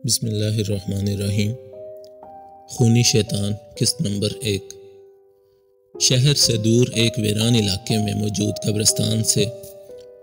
بسم اللہ الرحمن الرحیم۔ خونی شیطان قسط نمبر 1۔ شہر سے دور ایک ویران علاقے میں موجود قبرستان سے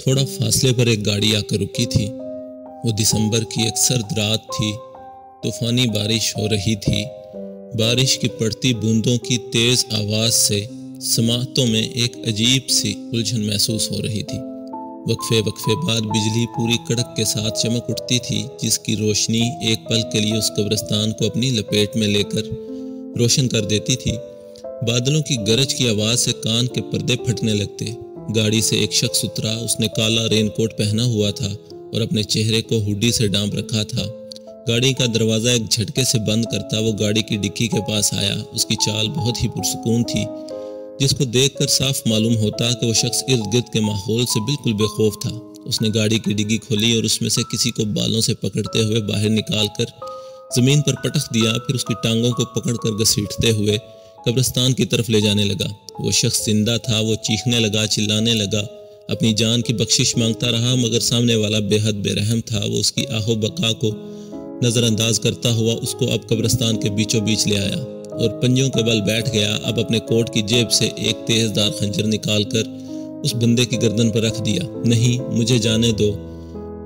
تھوڑا فاصلے پر ایک گاڑی آ کر رکی تھی۔ وہ دسمبر کی ایک سرد رات تھی۔ طوفانی بارش ہو رہی تھی۔ بارش کی پڑتی بوندوں کی تیز آواز سے سماعتوں میں ایک عجیب سی الجھن محسوس ہو رہی تھی۔ وقفے بعد بجلی پوری کڑک کے ساتھ چمک اٹھتی تھی، جس کی روشنی ایک پل کے لیے اس قبرستان کو اپنی لپیٹ میں لے کر روشن کر دیتی تھی۔ بادلوں کی گرج کی آواز سے کان کے پردے پھٹنے لگتے۔ گاڑی سے ایک شخص اترا۔ اس نے کالا رین کوٹ پہنا ہوا تھا اور اپنے چہرے کو ہوڈی سے ڈانپ رکھا تھا۔ گاڑی کا دروازہ ایک جھٹکے سے بند کرتا وہ گاڑی کی ڈکی کے پاس آیا۔ اس کی چال بہت ہی پرسکون تھی، جس کو دیکھ کر صاف معلوم ہوتا کہ وہ شخص ارد گرد کے ماحول سے بالکل بے خوف تھا۔ اس نے گاڑی کی ڈگی کھولی اور اس میں سے کسی کو بالوں سے پکڑتے ہوئے باہر نکال کر زمین پر پٹخ دیا، پھر اس کی ٹانگوں کو پکڑ کر گھسیٹتے ہوئے قبرستان کی طرف لے جانے لگا۔ وہ شخص زندہ تھا۔ وہ چیخنے لگا، چلانے لگا، اپنی جان کی بخشش مانگتا رہا، مگر سامنے والا بے حد بے رحم تھا۔ وہ اس کی آہ و بقا کو نظر انداز کرتا ہوا اس کو اب قبرستان کے بیچوں بیچ لے آیا اور پنجوں کے بل بیٹھ گیا۔ اب اپنے کوٹ کی جیب سے ایک تیز دار خنجر نکال کر اس بندے کی گردن پر رکھ دیا۔ نہیں، مجھے جانے دو۔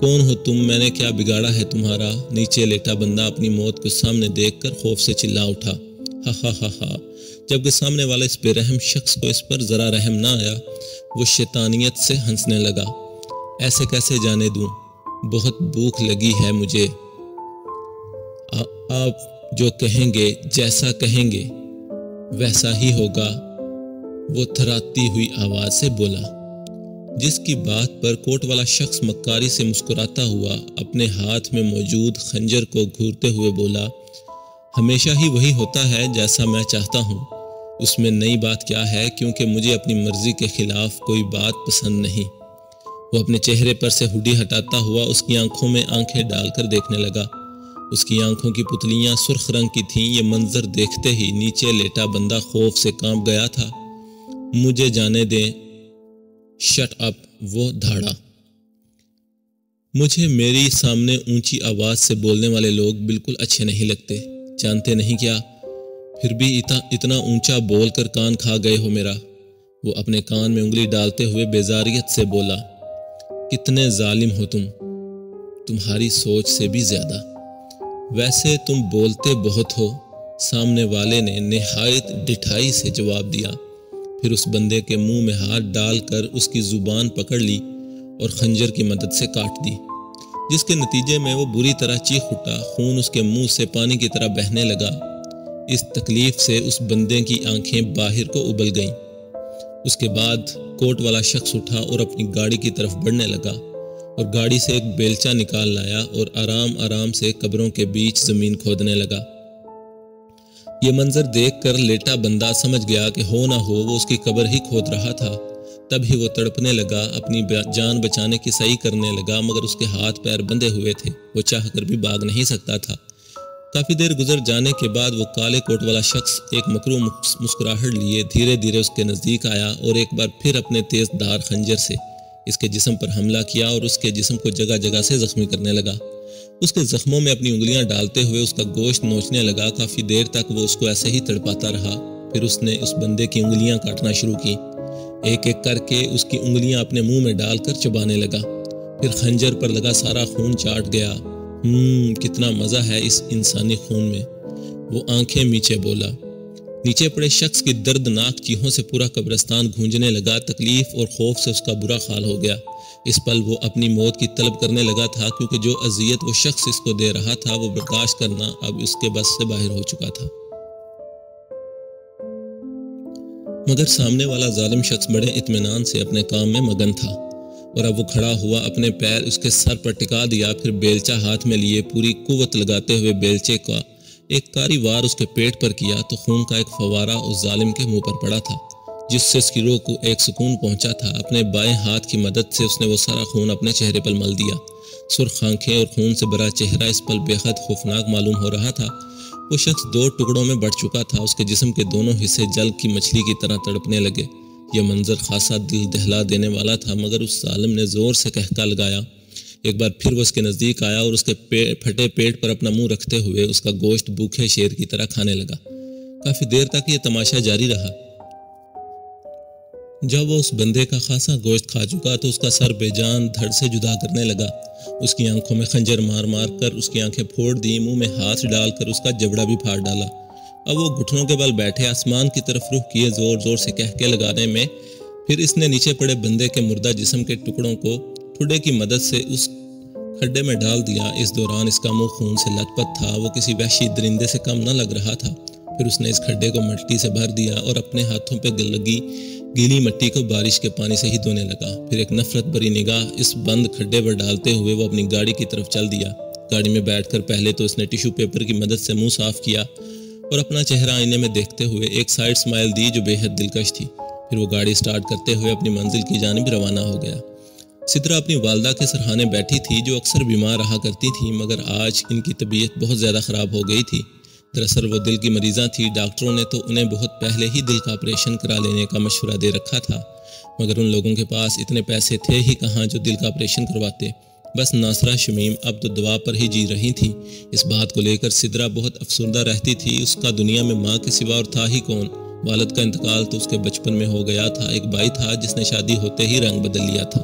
کون ہو تم؟ میں نے کیا بگاڑا ہے تمہارا؟ نیچے لیٹا بندہ اپنی موت کو سامنے دیکھ کر خوف سے چلا اٹھا۔ ہا ہا ہا ہا۔ جبکہ سامنے والا اس بے رحم شخص کو اس پر ذرا رحم نہ آیا، وہ شیطانیت سے ہنسنے لگا۔ ایسے کیسے جانے دوں؟ بہت بھوک لگی ہے مجھے۔ آپ جو کہیں گے، جیسا کہیں گے ویسا ہی ہوگا، وہ تھراتی ہوئی آواز سے بولا، جس کی بات پر کوٹ والا شخص مکاری سے مسکراتا ہوا اپنے ہاتھ میں موجود خنجر کو گھورتے ہوئے بولا، ہمیشہ ہی وہی ہوتا ہے جیسا میں چاہتا ہوں۔ اس میں نئی بات کیا ہے، کیونکہ مجھے اپنی مرضی کے خلاف کوئی بات پسند نہیں۔ وہ اپنے چہرے پر سے ہوڈی ہٹاتا ہوا اس کی آنکھوں میں آنکھیں ڈال کر دیکھنے لگا۔ اس کی آنکھوں کی پتلیاں سرخ رنگ کی تھیں۔ یہ منظر دیکھتے ہی نیچے لیٹا بندہ خوف سے کانپ گیا تھا۔ مجھے جانے دیں۔ شٹ اپ، وہ دھاڑا۔ مجھے میری سامنے اونچی آواز سے بولنے والے لوگ بالکل اچھے نہیں لگتے، جانتے نہیں کیا؟ پھر بھی اتنا اونچا بول کر کان کھا گئے ہو میرا۔ وہ اپنے کان میں انگلی ڈالتے ہوئے بیزاریت سے بولا، کتنے ظالم ہو تم، تمہاری سوچ سے بھی زیادہ۔ ویسے تم بولتے بہت ہو، سامنے والے نے نہایت ڈٹھائی سے جواب دیا، پھر اس بندے کے منہ میں ہاتھ ڈال کر اس کی زبان پکڑ لی اور خنجر کی مدد سے کاٹ دی، جس کے نتیجے میں وہ بری طرح چیخ اٹھا۔ خون اس کے منہ سے پانی کی طرح بہنے لگا۔ اس تکلیف سے اس بندے کی آنکھیں باہر کو ابل گئیں۔ اس کے بعد کوٹ والا شخص اٹھا اور اپنی گاڑی کی طرف بڑھنے لگا اور گاڑی سے ایک بیلچہ نکال لایا اور آرام سے قبروں کے بیچ زمین کھودنے لگا۔ یہ منظر دیکھ کر لیٹا بندہ سمجھ گیا کہ ہو نہ ہو وہ اس کی قبر ہی کھود رہا تھا۔ تب ہی وہ تڑپنے لگا، اپنی جان بچانے کی سعی کرنے لگا، مگر اس کے ہاتھ پیر بندھے ہوئے تھے۔ وہ چاہ کر بھی بھاگ نہیں سکتا تھا۔ کافی دیر گزر جانے کے بعد وہ کالے کوٹ والا شخص ایک مکروہ مسکراہٹ لیے دھیرے دھیرے اس کے نزدیک آیا اور ایک بار پھر اپنے تیز دھار خنجر سے اس کے جسم پر حملہ کیا اور اس کے جسم کو جگہ جگہ سے زخمی کرنے لگا۔ اس کے زخموں میں اپنی انگلیاں ڈالتے ہوئے اس کا گوشت نوچنے لگا۔ کافی دیر تک وہ اس کو ایسے ہی تڑپاتا رہا۔ پھر اس نے اس بندے کی انگلیاں کاٹنا شروع کی۔ ایک ایک کر کے اس کی انگلیاں اپنے منہ میں ڈال کر چبانے لگا۔ پھر خنجر پر لگا سارا خون چاٹ گیا۔ کتنا مزہ ہے اس انسانی خون میں، وہ آنکھیں میچے بولا۔ نیچے پڑے شخص کی دردناک چیخوں سے پورا قبرستان گونجنے لگا۔ تکلیف اور خوف سے اس کا برا حال ہو گیا۔ اس پل وہ اپنی موت کی طلب کرنے لگا تھا، کیونکہ جو اذیت وہ شخص اس کو دے رہا تھا وہ برداشت کرنا اب اس کے بس سے باہر ہو چکا تھا۔ مگر سامنے والا ظالم شخص بڑے اطمینان سے اپنے کام میں مگن تھا، اور اب وہ کھڑا ہوا، اپنے پیر اس کے سر پر ٹکا دیا، پھر بیلچہ ہاتھ میں لیے پوری قوت لگاتے ہوئے بیلچے کا ایک کاری وار اس کے پیٹ پر کیا تو خون کا ایک فوارہ اس ظالم کے منہ پر پڑا تھا، جس سے اس کی روح کو ایک سکون پہنچا تھا۔ اپنے بائیں ہاتھ کی مدد سے اس نے وہ سارا خون اپنے چہرے پر مل دیا۔ سرخ آنکھیں اور خون سے بھرا چہرہ اس پل بے حد خوفناک معلوم ہو رہا تھا۔ وہ شخص 2 ٹکڑوں میں بٹ چکا تھا۔ اس کے جسم کے دونوں حصے جل کی مچھلی کی طرح تڑپنے لگے۔ یہ منظر خاصا دل دہلا دینے والا تھا، مگر اس ظالم نے زور سے قہقہ لگایا، ایک بار پھر وہ اس کے نزدیک آیا اور اس کے پھٹے پیٹ پر اپنا منہ رکھتے ہوئے اس کا گوشت بھوکے شیر کی طرح کھانے لگا۔ کافی دیر تک یہ تماشا جاری رہا۔ جب وہ اس بندے کا خاصا گوشت کھا چکا تو اس کا سر بے جان دھڑ سے جدا کرنے لگا۔ اس کی آنکھوں میں خنجر مار مار کر اس کی آنکھیں پھوڑ دی، منہ میں ہاتھ ڈال کر اس کا جبڑا بھی پھاڑ ڈالا۔ اب وہ گھٹنوں کے بل بیٹھے آسمان کی طرف رخ کیے، زور زور سے کہکے لگانے میں پھر اس نے نیچے پڑے بندے کے مردہ جسم کے ٹکڑوں کو ٹھوڈے کی مدد سے اس کھڈے میں ڈال دیا۔ اس دوران اس کا منہ خون سے لت پت تھا، وہ کسی وحشی درندے سے کم نہ لگ رہا تھا۔ پھر اس نے اس کھڈے کو مٹی سے بھر دیا اور اپنے ہاتھوں پہ لگی گیلی مٹی کو بارش کے پانی سے ہی دھونے لگا۔ پھر ایک نفرت بری نگاہ اس بند کھڈے پر ڈالتے ہوئے وہ اپنی گاڑی کی طرف چل دیا۔ گاڑی میں بیٹھ کر پہلے تو اس نے ٹیشو پیپر کی مدد سے منہ صاف کیا اور اپنا چہرہ آئینے میں دیکھتے ہوئے ایک سائیڈ اسمائل دی جو بے حد دلکش تھی۔ پھر وہ گاڑی سٹارٹ کرتے ہوئے اپنی منزل کی جانب روانہ ہو گیا۔ سدرا اپنی والدہ کے سرہانے بیٹھی تھی جو اکثر بیمار رہا کرتی تھی، مگر آج ان کی طبیعت بہت زیادہ خراب ہو گئی تھی۔ دراصل وہ دل کی مریضاں تھی۔ ڈاکٹروں نے تو انہیں بہت پہلے ہی دل کا آپریشن کرا لینے کا مشورہ دے رکھا تھا، مگر ان لوگوں کے پاس اتنے پیسے تھے ہی کہاں جو دل کا آپریشن کرواتے۔ بس ناصرہ شمیم اب تو دعا پر ہی جی رہی تھی۔ اس بات کو لے کر سدرا بہت افسردہ رہتی تھی۔ اس کا دنیا میں ماں کے سوا اور تھا ہی کون؟ والد کا انتقال تو اس کے بچپن میں ہو گیا تھا۔ ایک بھائی تھا جس نے شادی ہوتے ہی رنگ بدل لیا تھا۔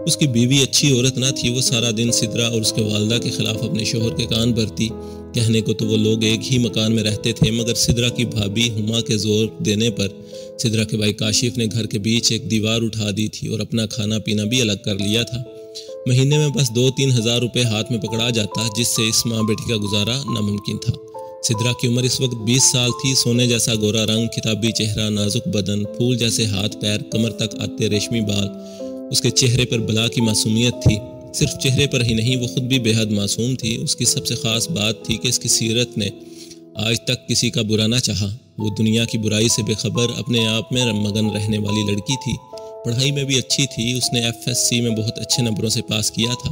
اس کی بیوی اچھی عورت نہ تھی۔ وہ سارا دن سدرا اور اس کے والدہ کے خلاف اپنے شوہر کے کان بھرتی۔ کہنے کو تو وہ لوگ ایک ہی مکان میں رہتے تھے، مگر سدرا کی بھابھی ہما کے زور دینے پر سدرا کے بھائی کاشف نے گھر کے بیچ ایک دیوار اٹھا دی تھی اور اپنا کھانا پینا بھی الگ کر لیا تھا۔ مہینے میں بس 2-3 ہزار روپے ہاتھ میں پکڑا جاتا، جس سے اس ماں بیٹی کا گزارا ناممکن تھا۔ سدرا کی عمر اس وقت 20 سال تھی۔ سونے جیسا گورا رنگ، کتابی چہرہ، نازک بدن، پھول جیسے ہاتھ پیر، کمر تک آتے ریشمی بال۔ اس کے چہرے پر بلا کی معصومیت تھی۔ صرف چہرے پر ہی نہیں، وہ خود بھی بے حد معصوم تھی۔ اس کی سب سے خاص بات تھی کہ اس کی سیرت نے آج تک کسی کا برا نہ چاہا۔ وہ دنیا کی برائی سے بے خبر، اپنے آپ میں مگن رہنے والی لڑکی تھی۔ پڑھائی میں بھی اچھی تھی۔ اس نے FSC میں بہت اچھے نمبروں سے پاس کیا تھا۔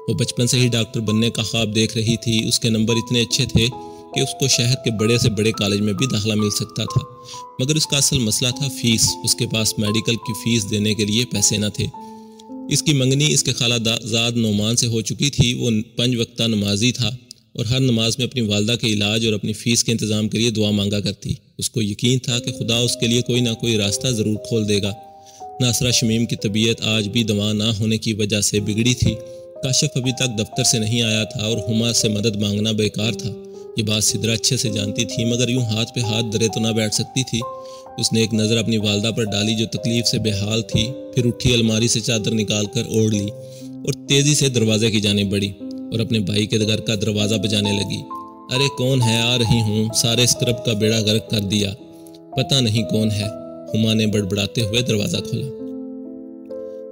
وہ بچپن سے ہی ڈاکٹر بننے کا خواب دیکھ رہی تھی۔ اس کے نمبر اتنے اچھے تھے کہ اس کو شہر کے بڑے سے بڑے کالج میں بھی داخلہ مل سکتا تھا، مگر اس کا اصل مسئلہ تھا فیس۔ اس کے پاس میڈیکل کی فیس دینے کے لیے پیسے نہ تھے۔ اس کی منگنی اس کے خالہ زاد نعمان سے ہو چکی تھی۔ وہ 5 وقتہ نمازی تھا اور ہر نماز میں اپنی والدہ کے علاج اور اپنی فیس کے انتظام کے لیے دعا مانگا کرتی۔ اس کو یقین تھا کہ خدا اس کے لیے کوئی نہ کوئی راستہ ضرور کھول دے گا۔ ناصرہ شمیم کی طبیعت آج بھی دوا نہ ہونے کی وجہ سے بگڑی تھی۔ کاشف ابھی تک دفتر سے نہیں آیا تھا اور ہما سے مدد مانگنا بیکار تھا۔ یہ بات سدرا اچھے سے جانتی تھی، مگر یوں ہاتھ پہ ہاتھ دھرے تو نہ بیٹھ سکتی تھی۔ اس نے ایک نظر اپنی والدہ پر ڈالی جو تکلیف سے بے حال تھی، پھر اٹھی الماری سے چادر نکال کر اوڑھ لی اور تیزی سے دروازے کی جانب بڑھی اور اپنے بھائی کے گھر کا دروازہ بجانے لگی۔ ارے کون ہے؟ آ رہی ہوں۔ سارے اسکرب کا بیڑا غرق کر دیا۔ پتہ نہیں کون ہے؟ ہما نے بڑبڑاتے ہوئے دروازہ کھولا۔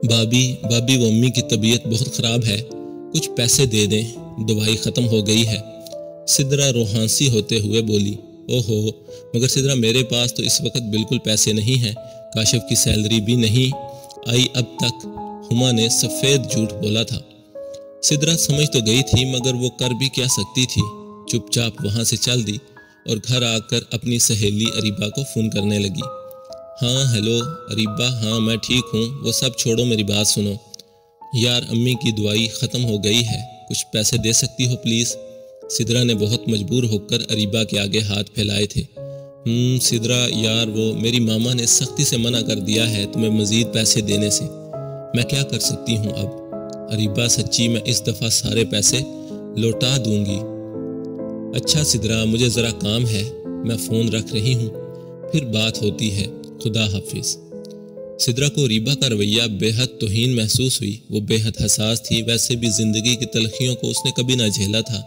بھابی وہ امی کی طبیعت بہت خراب ہے، کچھ پیسے دے دیں، دوائی ختم ہو گئی ہے، سدرا روحانسی ہوتے ہوئے بولی۔ اوہو، مگر سدرا میرے پاس تو اس وقت بالکل پیسے نہیں ہیں، کاشف کی سیلری بھی نہیں آئی اب تک، ہما نے سفید جھوٹ بولا تھا۔ سدرا سمجھ تو گئی تھی، مگر وہ کر بھی کیا سکتی تھی۔ چپ چاپ وہاں سے چل دی اور گھر آ کر اپنی سہیلی اریبہ کو فون کرنے لگی۔ ہاں ہیلو اریبہ، ہاں میں ٹھیک ہوں، وہ سب چھوڑو، میری بات سنو یار، امی کی دوائی ختم ہو گئی ہے، کچھ پیسے دے سکتی ہو پلیز؟ سدرا نے بہت مجبور ہو کر اریبہ کے آگے ہاتھ پھیلائے تھے۔ سدرا یار، وہ میری ماما نے سختی سے منع کر دیا ہے تمہیں مزید پیسے دینے سے، میں کیا کر سکتی ہوں اب؟ اریبہ سچی میں اس دفعہ سارے پیسے لوٹا دوں گی۔ اچھا سدرا، مجھے ذرا کام ہے، میں فون رکھ رہی ہوں، پھر بات ہوتی ہے، خدا حافظ۔ سدرا کو اریبہ کا رویہ بے حد توہین محسوس ہوئی۔ وہ بے حد حساس تھی، ویسے بھی زندگی کی تلخیوں کو اس نے کبھی نہ جھیلا تھا۔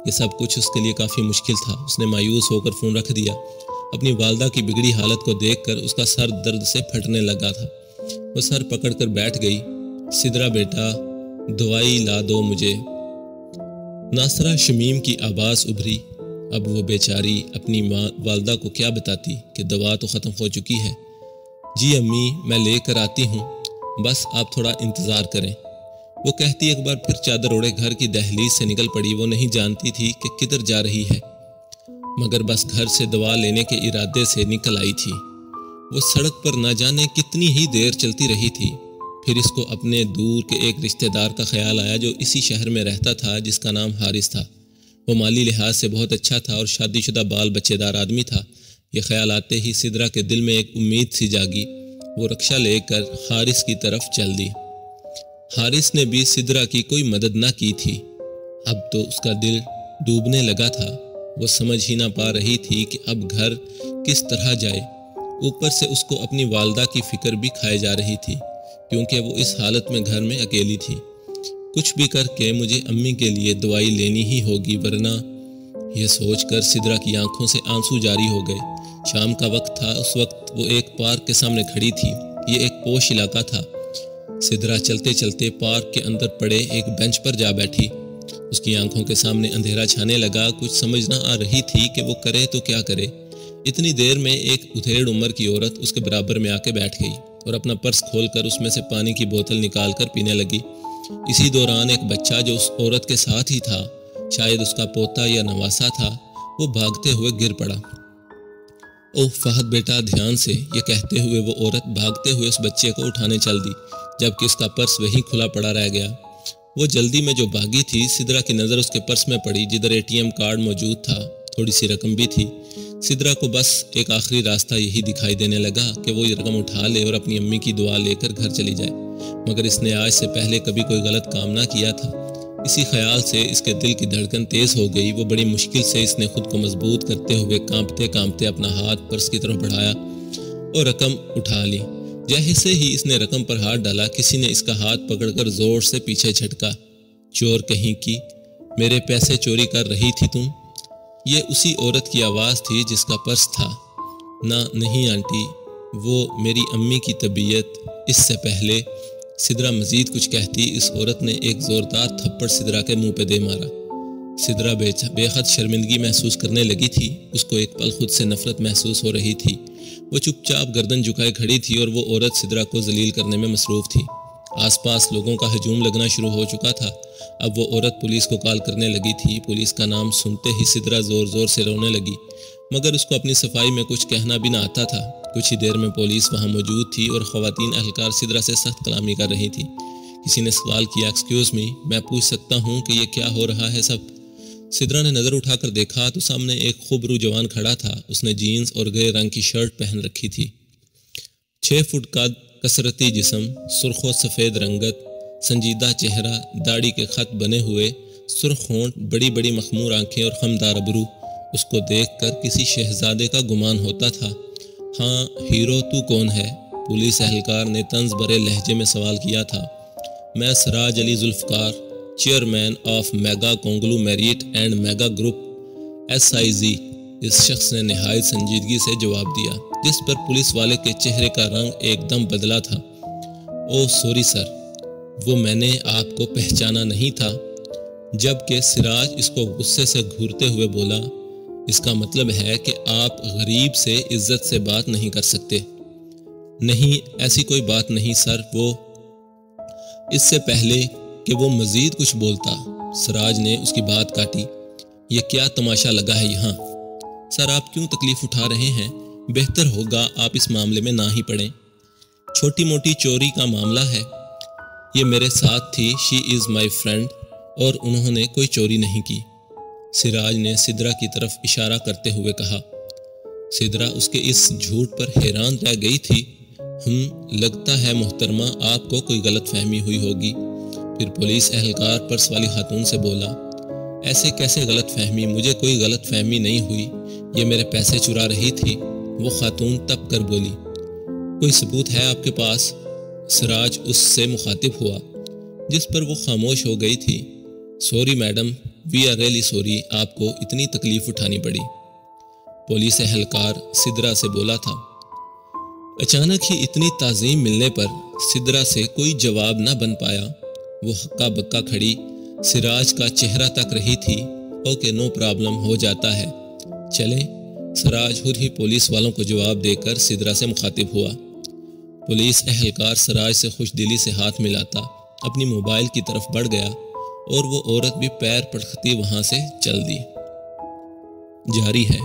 یہ سب کچھ اس کے لیے کافی مشکل تھا۔ اس نے مایوس ہو کر فون رکھ دیا۔ اپنی والدہ کی بگڑی حالت کو دیکھ کر اس کا سر درد سے پھٹنے لگا تھا۔ وہ سر پکڑ کر بیٹھ گئی۔ سدرا بیٹا، دوائی لا دو مجھے۔ ناصرہ شمیم کی آواز ابھری۔ اب وہ بیچاری اپنی والدہ کو کیا بتاتی کہ دوا تو ختم ہو چکی ہے۔ جی امی، میں لے کر آتی ہوں، بس آپ تھوڑا انتظار کریں، وہ کہتی ایک بار پھر چادر اوڑھے گھر کی دہلیز سے نکل پڑی۔ وہ نہیں جانتی تھی کہ کدھر جا رہی ہے، مگر بس گھر سے دوا لینے کے ارادے سے نکل آئی تھی۔ وہ سڑک پر نہ جانے کتنی ہی دیر چلتی رہی تھی۔ پھر اس کو اپنے دور کے ایک رشتہ دار کا خیال آیا جو اسی شہر میں رہتا تھا، جس کا نام حارث تھا۔ وہ مالی لحاظ سے بہت اچھا تھا اور شادی شدہ بال بچے دار آدمی تھا۔ یہ خیال آتے ہی سدرا کے دل میں ایک امید سی جاگی۔ وہ رکشہ لے کر حارث کی طرف چل دی۔ حارث نے بھی سدرا کی کوئی مدد نہ کی تھی۔ اب تو اس کا دل ڈوبنے لگا تھا۔ وہ سمجھ ہی نہ پا رہی تھی کہ اب گھر کس طرح جائے۔ اوپر سے اس کو اپنی والدہ کی فکر بھی کھائے جا رہی تھی، کیونکہ وہ اس حالت میں گھر میں اکیلی تھی۔ کچھ بھی کر کے مجھے امی کے لیے دوائی لینی ہی ہوگی، ورنہ، یہ سوچ کر سدرا کی آنکھوں سے آنسو جاری ہو گئے۔ شام کا وقت تھا۔ اس وقت وہ ایک پارک کے سامنے کھڑی تھی۔ یہ ایک پوش علاقہ تھا۔ سدرا چلتے چلتے پارک کے اندر پڑے ایک بینچ پر جا بیٹھی۔ اس کی آنکھوں کے سامنے اندھیرا چھانے لگا۔ کچھ سمجھ نہ آ رہی تھی کہ وہ کرے تو کیا کرے۔ اتنی دیر میں ایک ادھیڑ عمر کی عورت اس کے برابر میں آ کے بیٹھ گئی اور اپنا پرس کھول کر اس میں سے پانی کی بوتل نکال کر پینے لگی۔ اسی دوران ایک بچہ جو اس عورت کے ساتھ ہی تھا، شاید اس کا پوتا یا نواسا تھا، وہ بھاگتے ہوئے گر پڑا۔ اوہ فہد بیٹا، دھیان سے، یہ کہتے ہوئے وہ عورت بھاگتے ہوئے اس بچے کو اٹھانے چل دی، جبکہ اس کا پرس وہیں کھلا پڑا رہ گیا۔ وہ جلدی میں جو بھاگی تھی، سدرا کی نظر اس کے پرس میں پڑی، جدھر ATM کارڈ موجود تھا، تھوڑی سی رقم بھی تھی۔ سدرا کو بس ایک آخری راستہ یہی دکھائی دینے لگا کہ وہ یہ رقم اٹھا لے اور اپنی امی کی دعا لے کر گھر چلی جائے، مگر اس نے آج سے پہلے کبھی کوئی غلط کام نہ کیا تھا۔ اسی خیال سے اس کے دل کی دھڑکن تیز ہو گئی۔ وہ بڑی مشکل سے اس نے خود کو مضبوط کرتے ہوئے کانپتے کانپتے اپنا ہاتھ پرس کی طرف بڑھایا اور رقم اٹھا لی۔ جیسے ہی اس نے رقم پر ہاتھ ڈالا، کسی نے اس کا ہاتھ پکڑ کر زور سے پیچھے جھٹکا۔ چور کہیں کی، میرے پیسے چوری کر رہی تھی تم؟ یہ اسی عورت کی آواز تھی جس کا پرس تھا۔ نہیں آنٹی، وہ میری امی کی طبیعت۔ اس سے پہلے سدرا مزید کچھ کہتی، اس عورت نے ایک زوردار تھپڑ سدرا کے منہ پہ دے مارا۔ سدرا بے حد شرمندگی محسوس کرنے لگی تھی۔ اس کو ایک پل خود سے نفرت محسوس ہو رہی تھی۔ وہ چپ چاپ گردن جھکائے کھڑی تھی اور وہ عورت سدرا کو ذلیل کرنے میں مصروف تھی۔ آس پاس لوگوں کا ہجوم لگنا شروع ہو چکا تھا۔ اب وہ عورت پولیس کو کال کرنے لگی تھی۔ پولیس کا نام سنتے ہی سدرا زور زور سے رونے لگی، مگر اس کو اپنی صفائی میں کچھ کہنا بھی نہ آتا تھا۔ کچھ ہی دیر میں پولیس وہاں موجود تھی اور خواتین اہلکار سدرا سے سخت کلامی کر رہی تھی۔ کسی نے سوال کیا، ایکسکیوز می، میں پوچھ سکتا ہوں کہ یہ کیا ہو رہا ہے سب؟ سدرا نے نظر اٹھا کر دیکھا تو سامنے ایک خوبرو جوان کھڑا تھا۔ اس نے جینز اور گرے رنگ کی شرٹ پہن رکھی تھی۔ 6 فٹ قد، کثرتی جسم، سرخ و سفید رنگت، سنجیدہ چہرہ، داڑھی کے خط بنے ہوئے، سرخ ہونٹ، بڑی بڑی مخمور آنکھیں اور خمدار ابرو۔ اس کو دیکھ کر کسی شہزادے کا گمان ہوتا تھا۔ ہاں ہیرو، تو کون ہے؟ پولیس اہلکار نے طنز بھرے لہجے میں سوال کیا تھا۔ میں Siraj Ali Zulfiqar, chairman of mega conglomerate and mega group SIZ، اس شخص نے نہایت سنجیدگی سے جواب دیا، جس پر پولیس والے کے چہرے کا رنگ ایک دم بدلا تھا۔ او سوری سر، وہ میں نے آپ کو پہچانا نہیں تھا۔ جبکہ سراج اس کو غصے سے گھورتے ہوئے بولا، اس کا مطلب ہے کہ آپ غریب سے عزت سے بات نہیں کر سکتے۔ نہیں، ایسی کوئی بات نہیں سر۔ وہ اس سے پہلے کہ وہ مزید کچھ بولتا، سراج نے اس کی بات کاٹی۔ یہ کیا تماشا لگا ہے یہاں؟ سر آپ کیوں تکلیف اٹھا رہے ہیں؟ بہتر ہوگا آپ اس معاملے میں نہ ہی پڑیں۔ چھوٹی موٹی چوری کا معاملہ ہے۔ یہ میرے ساتھ تھی، شی از مائی فرینڈ، اور انہوں نے کوئی چوری نہیں کی، سراج نے سدرا کی طرف اشارہ کرتے ہوئے کہا۔ سدرا اس کے اس جھوٹ پر حیران رہ گئی تھی۔ لگتا ہے محترمہ آپ کو کوئی غلط فہمی ہوئی ہوگی۔ پھر پولیس اہلکار پرس والی خاتون سے بولا، ایسے کیسے غلط فہمی؟ مجھے کوئی غلط فہمی نہیں ہوئی، یہ میرے پیسے چرا رہی تھی۔ وہ خاتون تپ کر بولی، کوئی ثبوت ہے آپ کے پاس؟ سراج اس سے مخاطب ہوا، جس پر وہ خاموش ہو گئی تھی۔ Sorry madam, we are really sorry, آپ کو اتنی تکلیف اٹھانی پڑی، پولیس اہلکار سدرا سے بولا تھا۔ اچانک ہی اتنی تعظیم ملنے پر سدرا سے کوئی جواب نہ بن پایا۔ وہ ہکا بکا کھڑی، سراج کا چہرہ تک رہی تھی۔ اوکے، نو پرابلم، ہو جاتا ہے، چلیں۔ سراج خود ہی پولیس والوں کو جواب دے کر سدرا سے مخاطب ہوا۔ پولیس اہلکار سراج سے خوش دلی سے ہاتھ ملاتا اپنی موبائل کی طرف بڑھ گیا اور وہ عورت بھی پیر پٹکتی وہاں سے چل دی۔ جاری ہے۔